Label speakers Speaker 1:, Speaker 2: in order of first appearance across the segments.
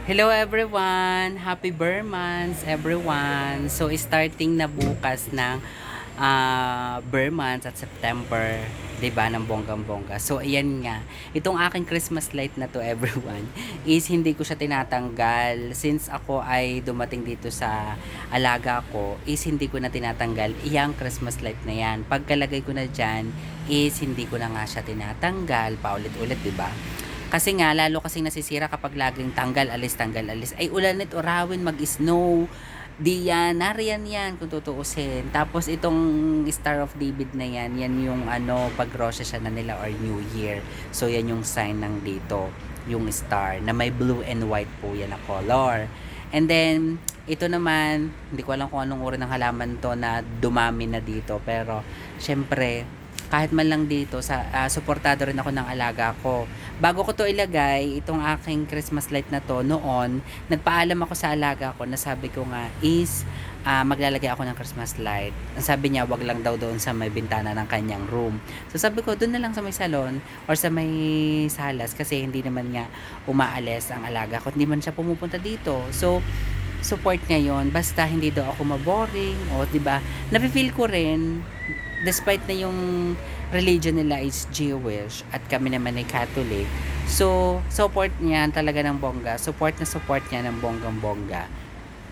Speaker 1: Hello everyone! Happy Burmans everyone! So starting na bukas ng Burmans at September, 'di ba, ng bonggang-bongga. So ayan nga, itong aking Christmas light na to everyone is hindi ko siya tinatanggal since ako ay dumating dito sa alaga ko is hindi ko na tinatanggal iyang Christmas light na yan. Pagkalagay ko na diyan is hindi ko na nga siya tinatanggal paulit-ulit, 'di ba? Kasi nga, lalo kasing nasisira kapag laging tanggal, alis. Ay, ulanit, urawin, mag-snow. Di yan, nariyan yan kung tutuusin. Tapos itong Star of David na yan, yan yung ano, pag Rosh Hashanah nila or New Year. So yan yung sign ng dito, yung star, na may blue and white po yan na color. And then, ito naman, hindi ko alam kung anong uri ng halaman to na dumami na dito. Pero, syempre, kahit man lang dito sa suportado rin ako ng alaga ko. Bago ko to ilagay, itong aking Christmas light na to noon, nagpaalam ako sa alaga ko na sabi ko nga is maglalagay ako ng Christmas light. Ang sabi niya, wag lang daw doon sa may bintana ng kanyang room. So sabi ko, doon na lang sa may salon or sa may salas kasi hindi naman nga umaalis ang alaga ko. Hindi man siya pumupunta dito. So support niya yon, basta hindi daw ako maboring o 'di ba, nafe-feel ko rin despite na yung religion nila is Jewish at kami naman ay Catholic. So support niya talaga ng bongga, support niya ng bonggang-bongga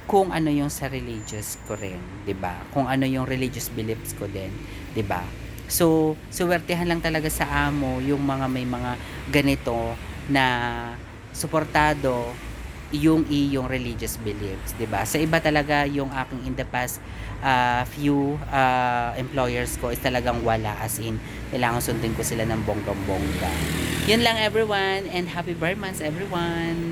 Speaker 1: kung ano yung sa religious ko rin, 'di ba, kung ano yung religious beliefs ko din, 'di ba. So suwertehan lang talaga sa amo yung mga may mga ganito na suportado yung iyong religious beliefs, 'di ba? Sa iba talaga yung aking in the past few employers ko is talagang wala, as in kailangan sundin ko sila ng bonggang-bongga. Yun lang everyone, and happy birthday everyone.